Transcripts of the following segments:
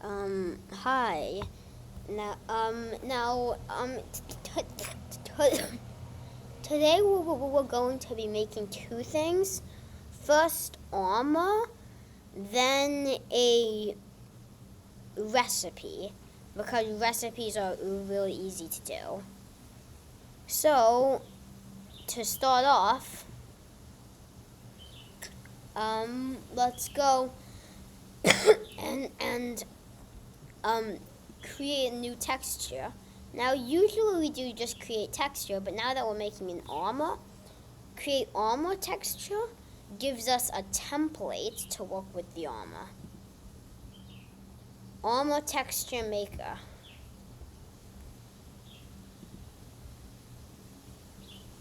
Hi. Today we're going to be making two things. First, armor, then a recipe, because recipes are really easy to do. So, to start off, let's go and create a new texture. Now, usually we do just create texture, but now that we're making an armor, create armor texture gives us a template to work with the armor. Armor texture maker.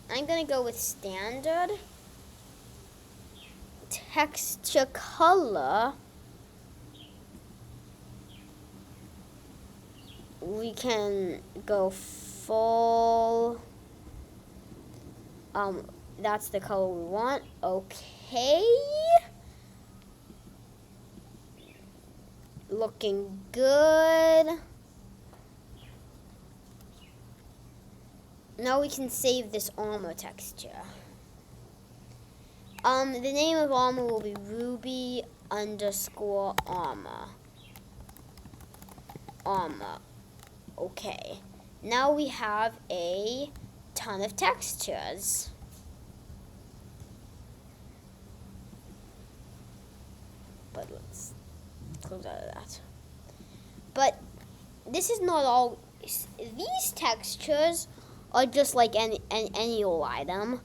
I'm gonna go with standard. Texture color. We can go full. That's the color we want. Okay. Looking good. Now we can save this armor texture. The name of armor will be Ruby_armor. Armor. Okay. Now we have a ton of textures. But let's close out of that. But this is not all. These textures are just like any old item.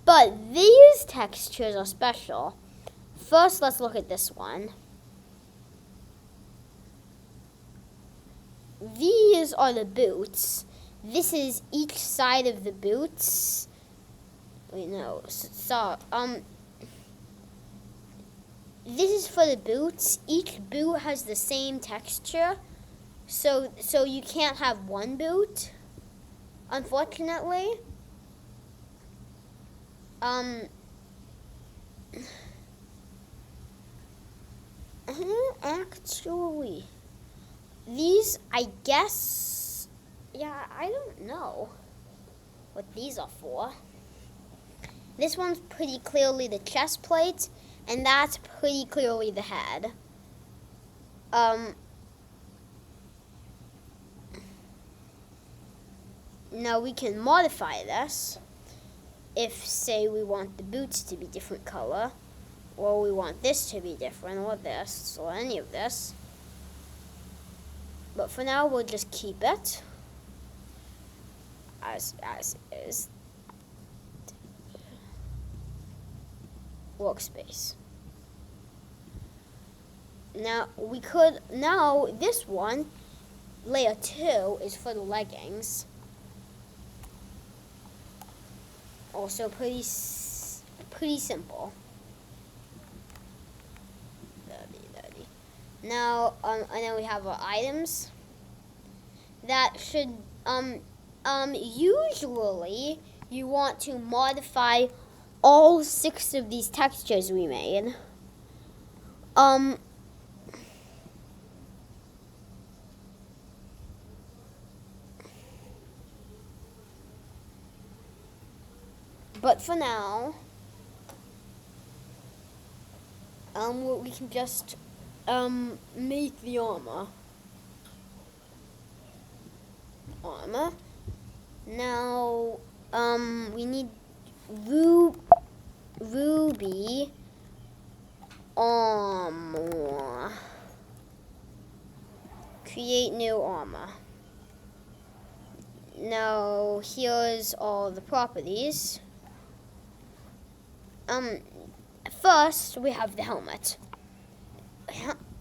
But these textures are special. First, let's look at this one. These are the boots. This is each side of the boots. Wait, no. This is for the boots. Each boot has the same texture. So you can't have one boot, unfortunately. Actually, these, I guess, yeah, I don't know what these are for. This one's pretty clearly the chest plate, and that's pretty clearly the head. Now we can modify this. If, say, we want the boots to be different color, or we want this to be different, or this, or any of this. But for now, we'll just keep it as is. Workspace. Now this one, layer 2, is for the leggings. Also pretty simple. Now, and then we have our items. That should, usually you want to modify all 6 of these textures we made. But for now, we can just make the armor. Now, we need Ruby armor. Create new armor. Now, here's all the properties. First, we have the helmet.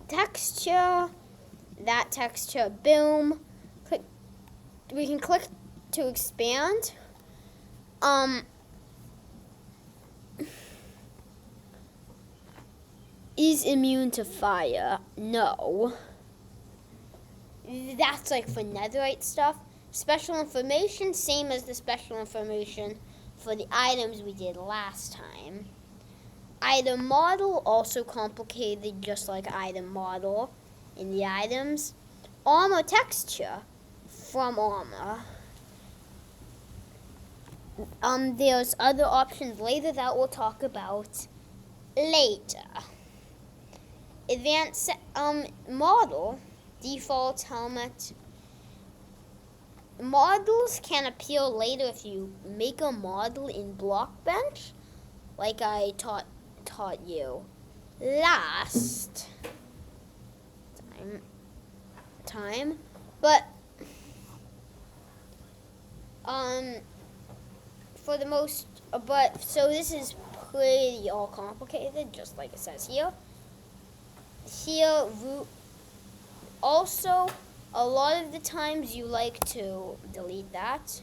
Texture, that texture, boom. We can click to expand. Is immune to fire? No. That's like for netherite stuff. Special information, same as the special information for the items we did last time. Item model, also complicated, just like item model. in the items. Armor texture from armor. There's other options later that we'll talk about later. Advanced model, default helmet. Models can appear later if you make a model in Blockbench, like I taught you last time. But for the most, so this is pretty all complicated, just like it says here. Also, a lot of the times you like to delete that.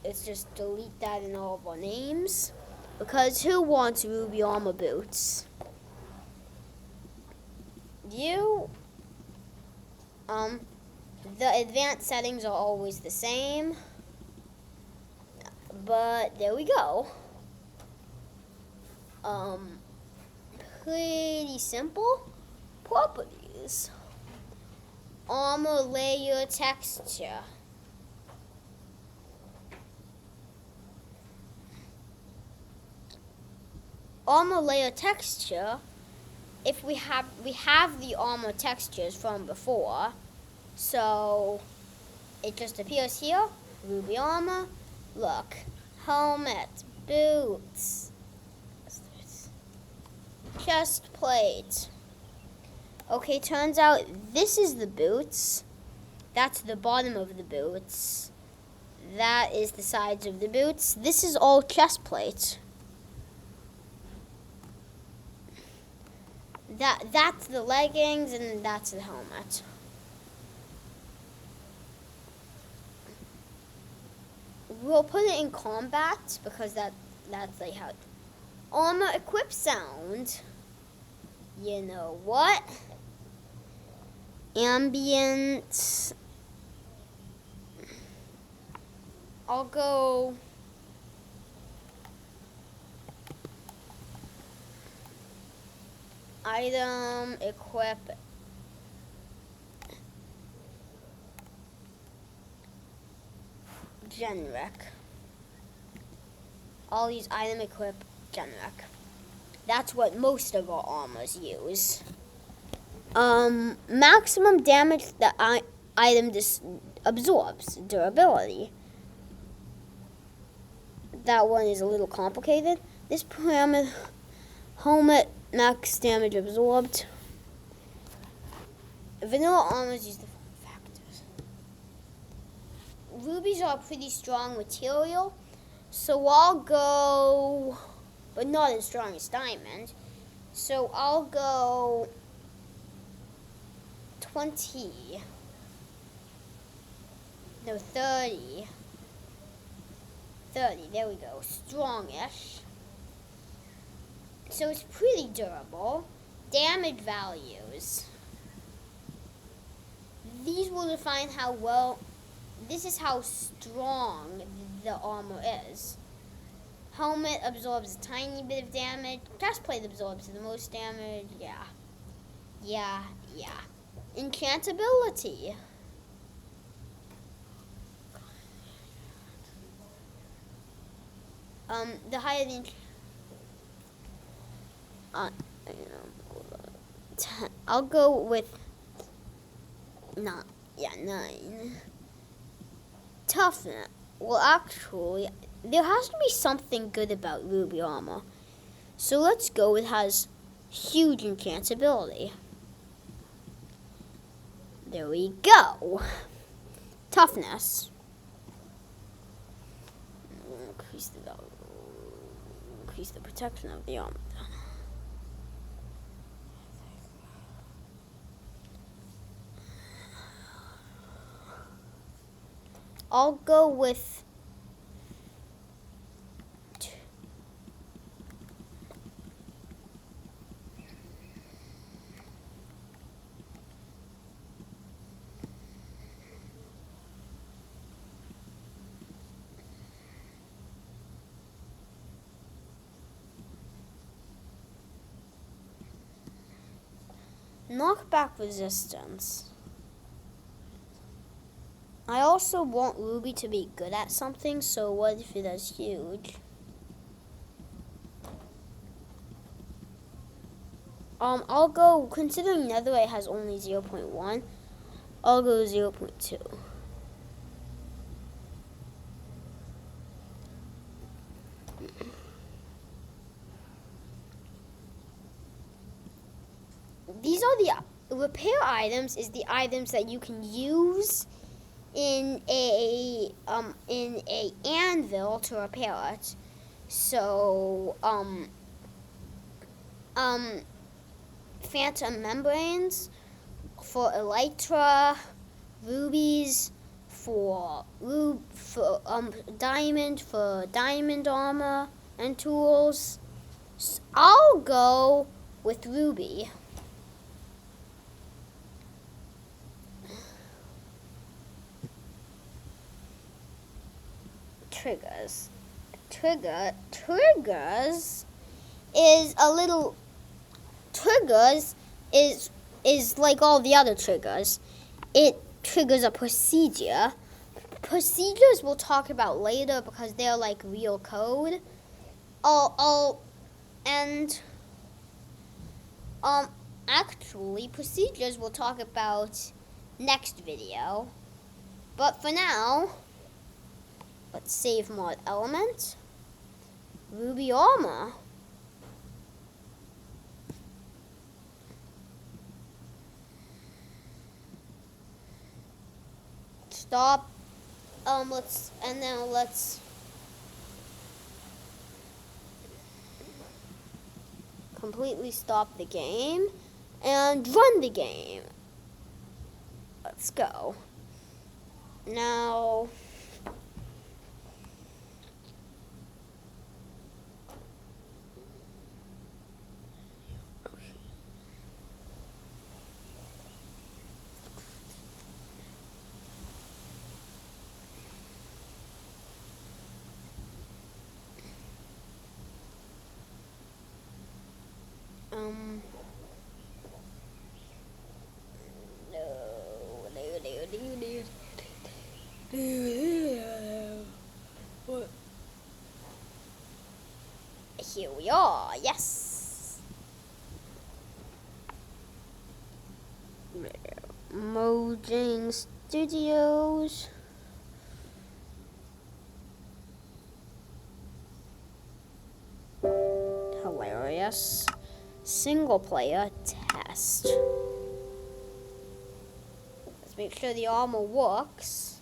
Let's just delete that in all of our names, because who wants Ruby armor boots? The advanced settings are always the same, but there we go. Pretty simple. Properties. Armor layer texture. Armor layer texture. If we have the armor textures from before, so it just appears here. Ruby armor. Look, helmet, boots, chest plate. Okay, turns out this is the boots. That's the bottom of the boots. That is the sides of the boots. This is all chest plate. That's the leggings, and that's the helmet. We'll put it in combat because that's like how armor equip sound. You know what? Ambient. I'll go. Item, equip, generic. I'll use item, equip, generic. That's what most of our armors use. Maximum damage that item absorbs, durability. That one is a little complicated. This parameter, helmet, max damage absorbed. Vanilla armors use the factors. Rubies are a pretty strong material, so I'll go, but not as strong as diamond. So I'll go 20. No, 30. 30, there we go. Strongish. So it's pretty durable. Damage values. These will define how well, this is how strong the armor is. Helmet absorbs a tiny bit of damage. Chestplate absorbs the most damage. Yeah. Enchantability. The higher the I'll go with 9. 9. Toughness. Well, actually, there has to be something good about Ruby armor. So let's go. It has huge enchantability. There we go. Toughness. Increase the protection of the armor. I'll go with Knockback resistance. I also want Ruby to be good at something, so what if it is huge? I'll go, considering Netherite has only 0.1, I'll go 0.2. These are the repair items, is the items that you can use in a anvil to repair it. So phantom membranes for elytra, rubies for diamond for diamond armor and tools. So I'll go with ruby. Triggers. Triggers is a little. Triggers is like all the other triggers. It triggers a procedure. Procedures we'll talk about later because they're like real code. Actually, procedures we'll talk about next video. But for now, let's save mod element. Ruby armor. Stop. Let's completely stop the game and run the game. Let's go. Now, what? Here we are. Yes. Mojang Studios. Hilarious. Single player test. Let's make sure the armor works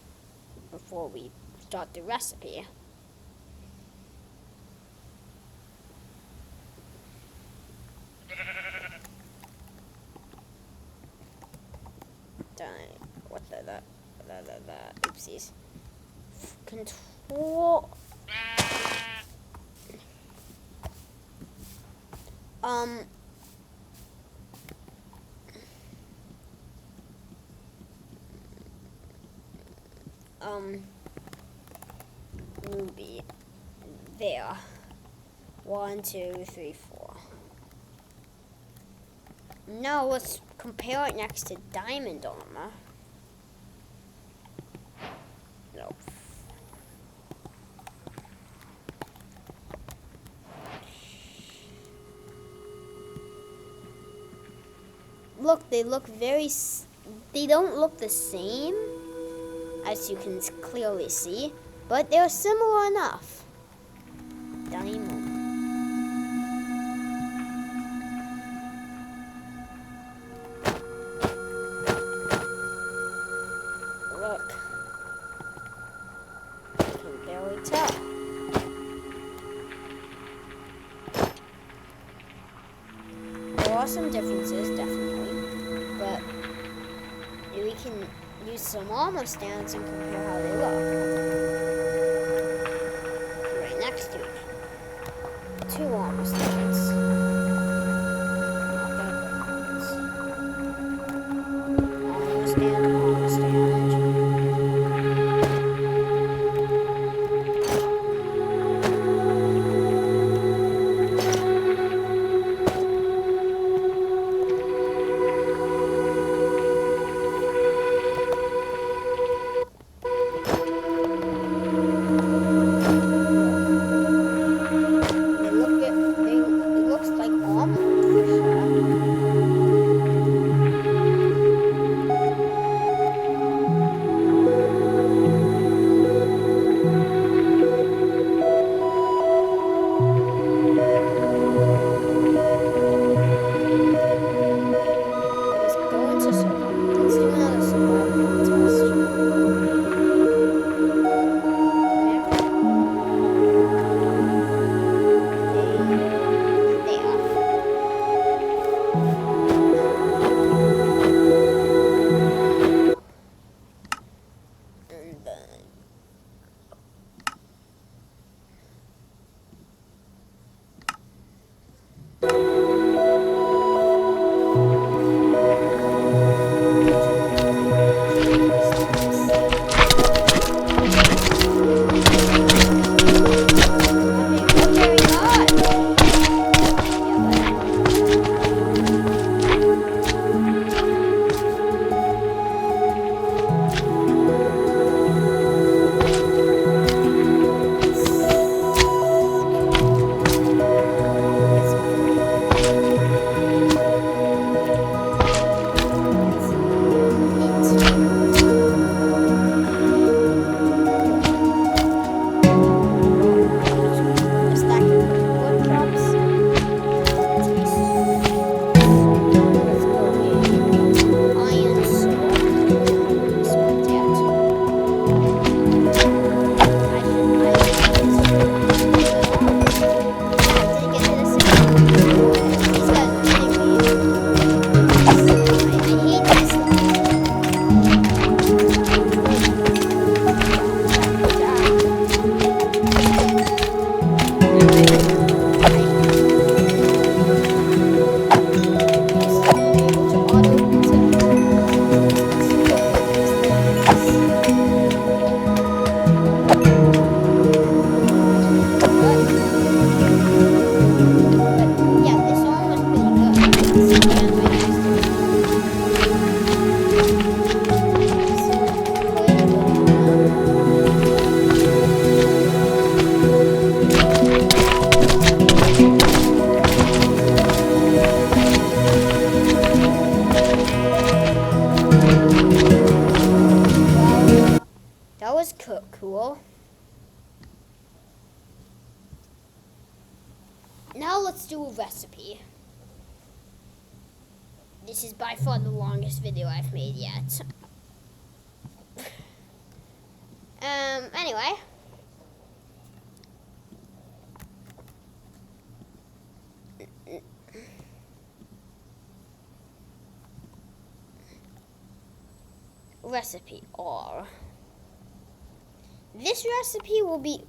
before we start the recipe. What the oopsies. Control. Ruby. There. 1, 2, 3, 4. Now let's compare it next to diamond armor. Nope. Look, they look they don't look the same, as you can clearly see, but they're similar enough. Diamond. Look. I can barely tell. There are some differences, definitely, but we can use some armor stands and compare how they look. Right next to it. 2 armor stands. Not bad weapons. Armor stand, armor stand. do a recipe. This is by far the longest video I've made yet. Anyway. Recipe R. This recipe will be,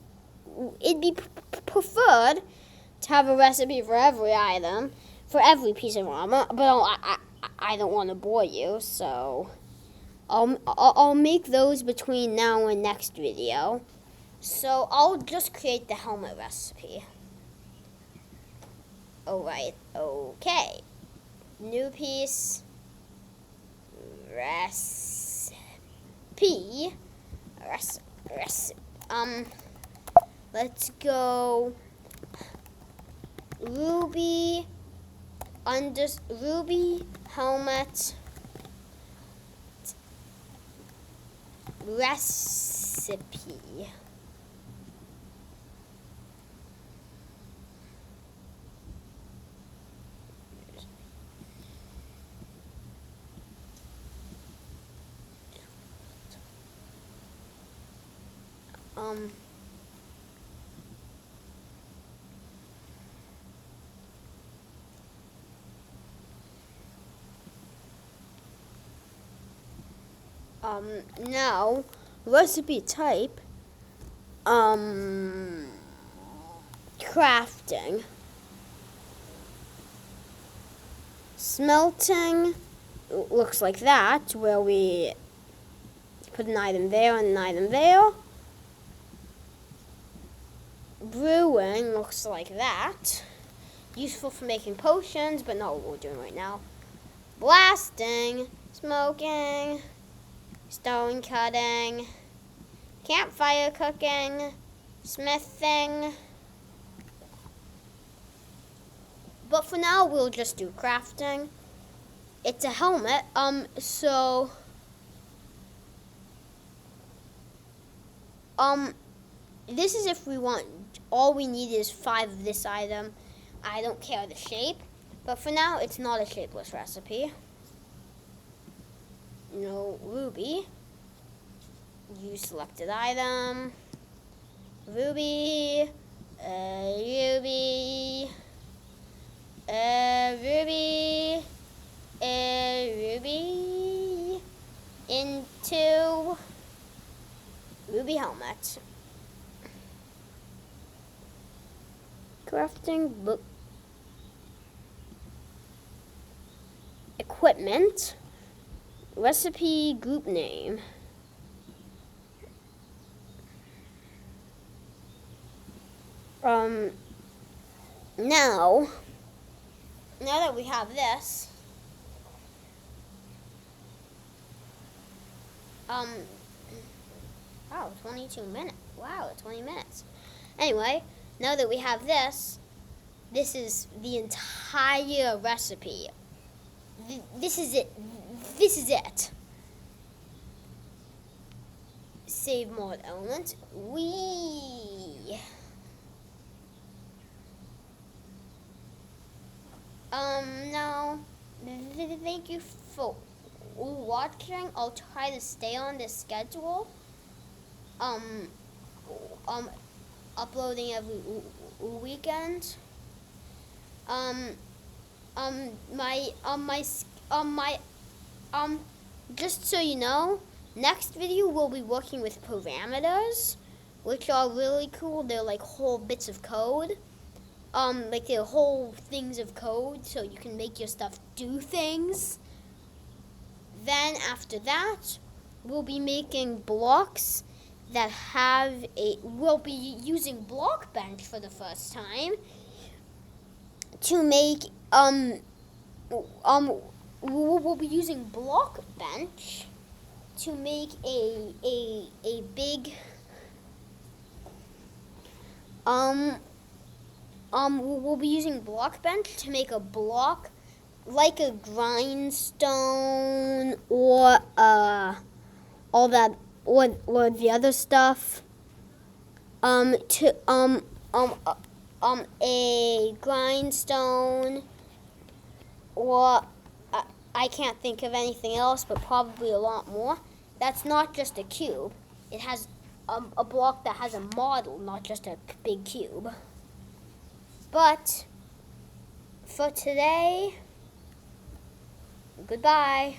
it'd be preferred to have a recipe for every item, for every piece of armor, but I don't want to bore you, so I'll make those between now and next video. So I'll just create the helmet recipe. Alright, okay. New piece. Recipe. Let's go Ruby helmet recipe. Now, recipe type, crafting, smelting, looks like that, where we put an item there and an item there. Brewing looks like that, useful for making potions, but not what we're doing right now. Blasting, smoking, stone cutting, campfire cooking, smithing. But for now, we'll just do crafting. It's a helmet, so this is if we want, all we need is 5 of this item. I don't care the shape, but for now, it's not a shapeless recipe. No ruby. Use selected item. Ruby. Ruby. Ruby. Ruby. Into ruby helmet. Crafting book. Equipment. Recipe group name. Now that we have this, wow, 22 minutes. Wow, 20 minutes. Anyway, now that we have this, this is the entire recipe. This is it. This is it. Save mod element. Now, thank you for watching. I'll try to stay on this schedule. Uploading every weekend. Just so you know, next video we'll be working with parameters, which are really cool. They're like whole bits of code. Like they're whole things of code, so you can make your stuff do things. Then after that, we'll be making blocks that have we'll be using block bench for the first time to make, we'll be using block bench to make a big, we'll be using block bench to make a block like a grindstone or all that or the other stuff. a grindstone, or I can't think of anything else, but probably a lot more. That's not just a cube. It has a block that has a model, not just a big cube. But for today, goodbye.